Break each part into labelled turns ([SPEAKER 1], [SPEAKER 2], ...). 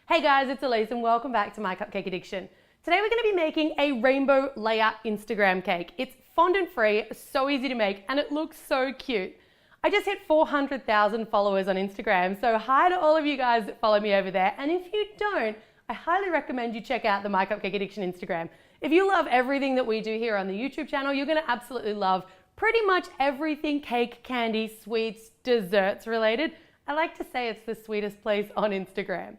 [SPEAKER 1] Hey guys, it's Elise and welcome back to My Cupcake Addiction. Today we're going to be making a rainbow layer Instagram cake. It's fondant free, so easy to make, and it looks so cute. I just hit 400,000 followers on Instagram, so hi to all of you guys that follow me over there. And if you don't, I highly recommend you check out the My Cupcake Addiction Instagram. If you love everything that we do here on the YouTube channel, you're going to absolutely love pretty much everything cake, candy, sweets, desserts related. I like to say it's the sweetest place on Instagram.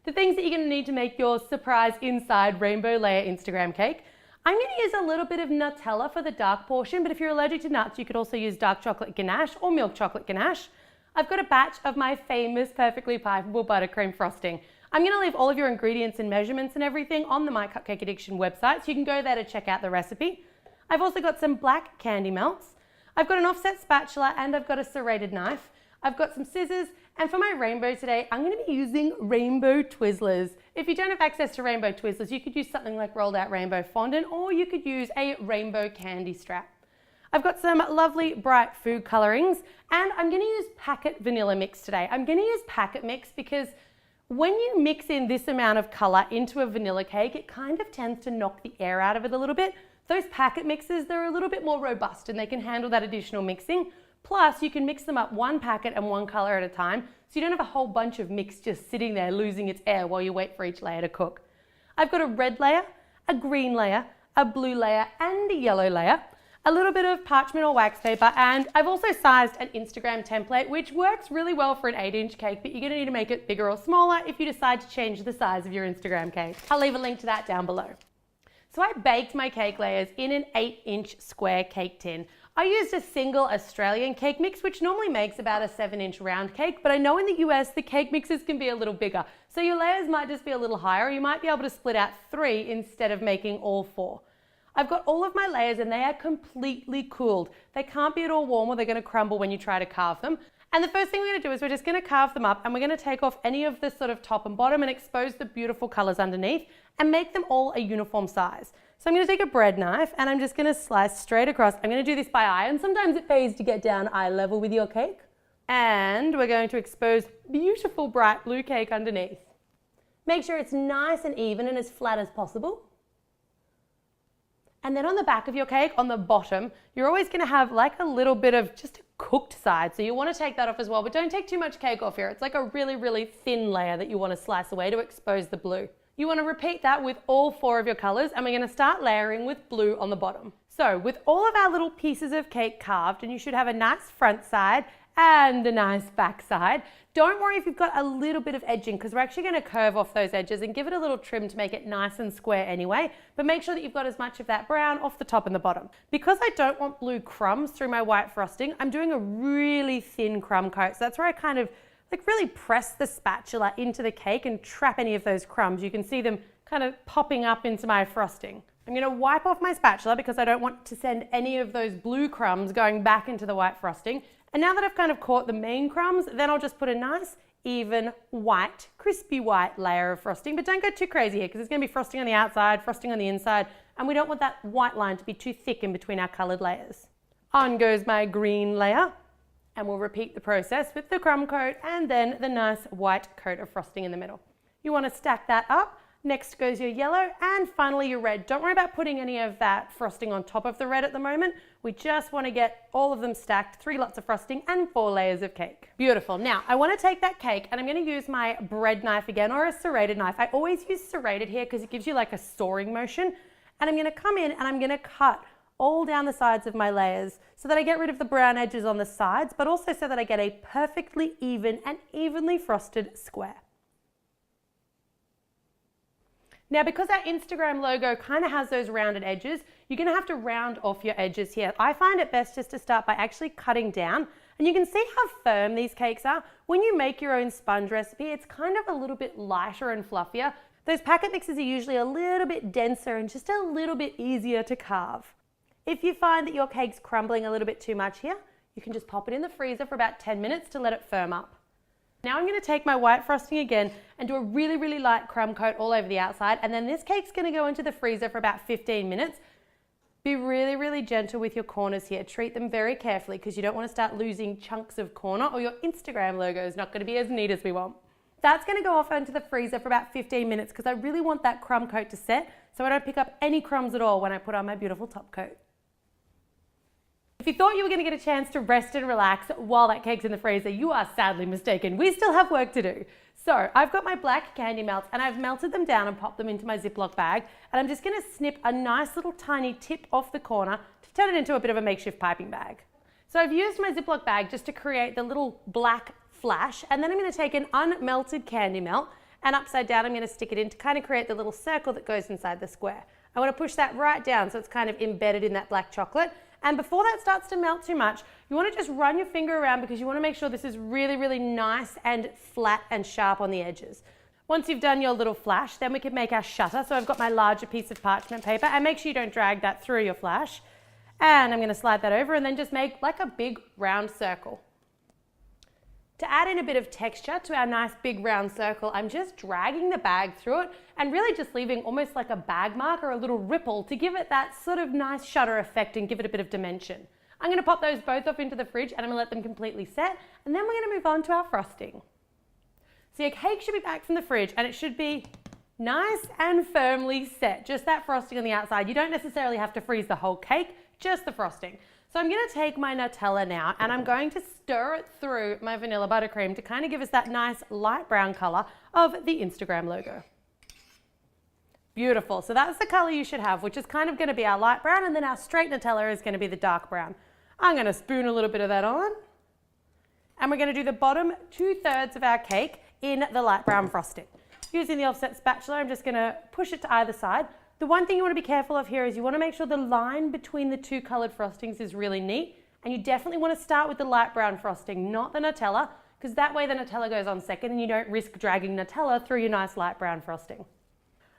[SPEAKER 1] The things that you're going to need to make your surprise inside rainbow layer Instagram cake. I'm going to use a little bit of Nutella for the dark portion, but if you're allergic to nuts, you could also use dark chocolate ganache or milk chocolate ganache. I've got a batch of my famous perfectly pipeable buttercream frosting. I'm going to leave all of your ingredients and measurements and everything on the My Cupcake Addiction website, so you can go there to check out the recipe. I've also got some black candy melts. I've got an offset spatula and I've got a serrated knife. I've got some scissors, and for my rainbow today, I'm going to be using rainbow Twizzlers. If you don't have access to rainbow Twizzlers, you could use something like rolled out rainbow fondant, or you could use a rainbow candy strap. I've got some lovely bright food colorings, and I'm going to use packet vanilla mix today. I'm going to use packet mix because when you mix in this amount of color into a vanilla cake, it kind of tends to knock the air out of it a little bit. Those packet mixes, they're a little bit more robust and they can handle that additional mixing. Plus, you can mix them up one packet and one color at a time, so you don't have a whole bunch of mix just sitting there losing its air while you wait for each layer to cook. I've got a red layer, a green layer, a blue layer, and a yellow layer, a little bit of parchment or wax paper, and I've also sized an Instagram template, which works really well for an 8-inch cake, but you're gonna need to make it bigger or smaller if you decide to change the size of your Instagram cake. I'll leave a link to that down below. So I baked my cake layers in an 8-inch square cake tin. I used a single Australian cake mix, which normally makes about a 7-inch round cake, but I know in the US the cake mixes can be a little bigger. So your layers might just be a little higher, or you might be able to split out 3 instead of making all 4. I've got all of my layers and they are completely cooled. They can't be at all warm or they're gonna crumble when you try to carve them. And the first thing we're gonna do is we're just gonna carve them up and we're gonna take off any of the sort of top and bottom and expose the beautiful colors underneath and make them all a uniform size. So I'm gonna take a bread knife and I'm just gonna slice straight across. I'm gonna do this by eye, and sometimes it pays to get down eye level with your cake. And we're going to expose beautiful bright blue cake underneath. Make sure it's nice and even and as flat as possible. And then on the back of your cake, on the bottom, you're always gonna have like a little bit of just a cooked side. So you wanna take that off as well, but don't take too much cake off here. It's like a really, really thin layer that you wanna slice away to expose the blue. You wanna repeat that with all 4 of your colors, and we're gonna start layering with blue on the bottom. So with all of our little pieces of cake carved, and you should have a nice front side and a nice back side. Don't worry if you've got a little bit of edging, because we're actually going to curve off those edges and give it a little trim to make it nice and square anyway, but make sure that you've got as much of that brown off the top and the bottom. Because I don't want blue crumbs through my white frosting, I'm doing a really thin crumb coat. So that's where I kind of like really press the spatula into the cake and trap any of those crumbs. You can see them kind of popping up into my frosting. I'm going to wipe off my spatula because I don't want to send any of those blue crumbs going back into the white frosting. And now that I've kind of caught the main crumbs, then I'll just put a nice, even, white, crispy white layer of frosting. But don't go too crazy here because it's going to be frosting on the outside, frosting on the inside, and we don't want that white line to be too thick in between our coloured layers. On goes my green layer, and we'll repeat the process with the crumb coat and then the nice white coat of frosting in the middle. You want to stack that up. Next goes your yellow, and finally your red. Don't worry about putting any of that frosting on top of the red at the moment. We just want to get all of them stacked, 3 lots of frosting and 4 layers of cake. Beautiful. Now I want to take that cake and I'm going to use my bread knife again, or a serrated knife. I always use serrated here because it gives you like a sawing motion. And I'm going to come in and I'm going to cut all down the sides of my layers so that I get rid of the brown edges on the sides, but also so that I get a perfectly even and evenly frosted square. Now, because our Instagram logo kind of has those rounded edges, you're going to have to round off your edges here. I find it best just to start by actually cutting down, and you can see how firm these cakes are. When you make your own sponge recipe, it's kind of a little bit lighter and fluffier. Those packet mixes are usually a little bit denser and just a little bit easier to carve. If you find that your cake's crumbling a little bit too much here, you can just pop it in the freezer for about 10 minutes to let it firm up. Now I'm going to take my white frosting again and do a really, really light crumb coat all over the outside, and then this cake's going to go into the freezer for about 15 minutes. Be really, really gentle with your corners here. Treat them very carefully because you don't want to start losing chunks of corner, or your Instagram logo is not going to be as neat as we want. That's gonna go off into the freezer for about 15 minutes because I really want that crumb coat to set so I don't pick up any crumbs at all when I put on my beautiful top coat. If you thought you were going to get a chance to rest and relax while that cake's in the freezer, you are sadly mistaken. We still have work to do. So I've got my black candy melts and I've melted them down and popped them into my Ziploc bag. And I'm just going to snip a nice little tiny tip off the corner to turn it into a bit of a makeshift piping bag. So I've used my Ziploc bag just to create the little black flash. And then I'm going to take an unmelted candy melt and upside down I'm going to stick it in to kind of create the little circle that goes inside the square. I want to push that right down so it's kind of embedded in that black chocolate. And before that starts to melt too much, you want to just run your finger around because you want to make sure this is really, really nice and flat and sharp on the edges. Once you've done your little flash, then we can make our shutter. So I've got my larger piece of parchment paper and make sure you don't drag that through your flash. And I'm going to slide that over and then just make like a big round circle. To add in a bit of texture to our nice big round circle, I'm just dragging the bag through it and really just leaving almost like a bag mark or a little ripple to give it that sort of nice shutter effect and give it a bit of dimension. I'm going to pop those both off into the fridge and I'm going to let them completely set, and then we're going to move on to our frosting. So your cake should be back from the fridge and it should be nice and firmly set, just that frosting on the outside. You don't necessarily have to freeze the whole cake, just the frosting. So I'm going to take my Nutella now and I'm going to stir it through my vanilla buttercream to kind of give us that nice light brown color of the Instagram logo. Beautiful. So that's the color you should have, which is kind of going to be our light brown, and then our straight Nutella is going to be the dark brown. I'm going to spoon a little bit of that on, and we're going to do the bottom 2/3 of our cake in the light brown frosting. Using the offset spatula, I'm just going to push it to either side. The one thing you want to be careful of here is you want to make sure the line between the two colored frostings is really neat, and you definitely want to start with the light brown frosting, not the Nutella, because that way the Nutella goes on second and you don't risk dragging Nutella through your nice light brown frosting.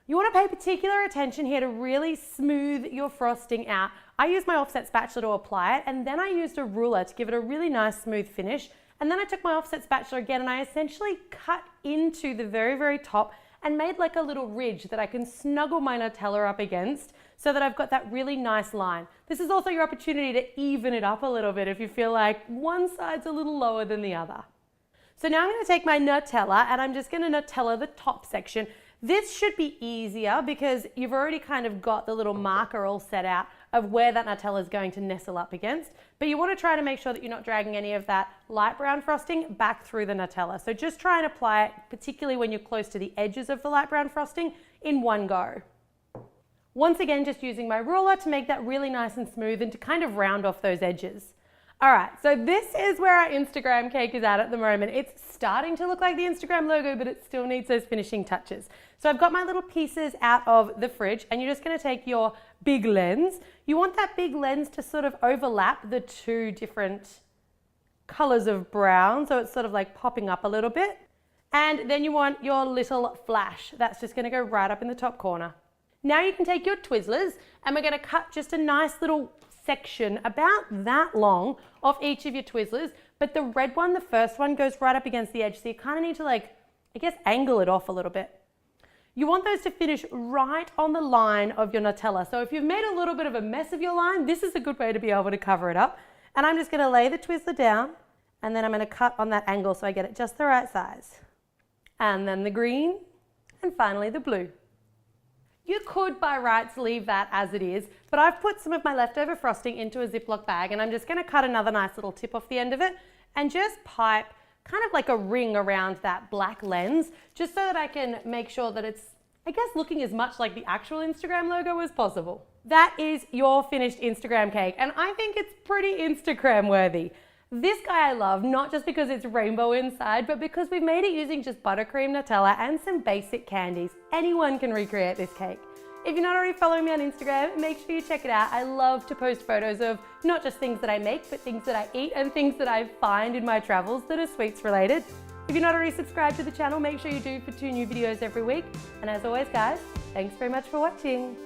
[SPEAKER 1] You want to pay particular attention here to really smooth your frosting out. I used my offset spatula to apply it, and then I used a ruler to give it a really nice smooth finish, and then I took my offset spatula again and I essentially cut into the very, very top and made like a little ridge that I can snuggle my Nutella up against so that I've got that really nice line. This is also your opportunity to even it up a little bit if you feel like one side's a little lower than the other. So now I'm going to take my Nutella and I'm just going to Nutella the top section. This should be easier because you've already kind of got the little marker all set out of where that Nutella is going to nestle up against, but you want to try to make sure that you're not dragging any of that light brown frosting back through the Nutella. So just try and apply it, particularly when you're close to the edges of the light brown frosting, in one go. Once again, just using my ruler to make that really nice and smooth and to kind of round off those edges. All right, so this is where our Instagram cake is at the moment. It's starting to look like the Instagram logo, but it still needs those finishing touches. So I've got my little pieces out of the fridge, and you're just gonna take your big lens. You want that big lens to sort of overlap the two different colors of brown, so it's sort of like popping up a little bit. And then you want your little flash. That's just gonna go right up in the top corner. Now you can take your Twizzlers, and we're gonna cut just a nice little section about that long of each of your Twizzlers, but the red one, the first one, goes right up against the edge, so you kind of need to, like, I guess, angle it off a little bit. You want those to finish right on the line of your Nutella, so if you've made a little bit of a mess of your line, this is a good way to be able to cover it up. And I'm just going to lay the Twizzler down, and then I'm going to cut on that angle so I get it just the right size. And then the green, and finally the blue. You could by rights leave that as it is, but I've put some of my leftover frosting into a Ziploc bag, and I'm just going to cut another nice little tip off the end of it and just pipe kind of like a ring around that black lens, just so that I can make sure that it's, I guess, looking as much like the actual Instagram logo as possible. That is your finished Instagram cake, and I think it's pretty Instagram worthy. This guy I love, not just because it's rainbow inside, but because we've made it using just buttercream, Nutella, and some basic candies. Anyone can recreate this cake. If you're not already following me on Instagram, make sure you check it out. I love to post photos of not just things that I make, but things that I eat and things that I find in my travels that are sweets related. If you're not already subscribed to the channel, make sure you do for 2 new videos every week. And as always, guys, thanks very much for watching.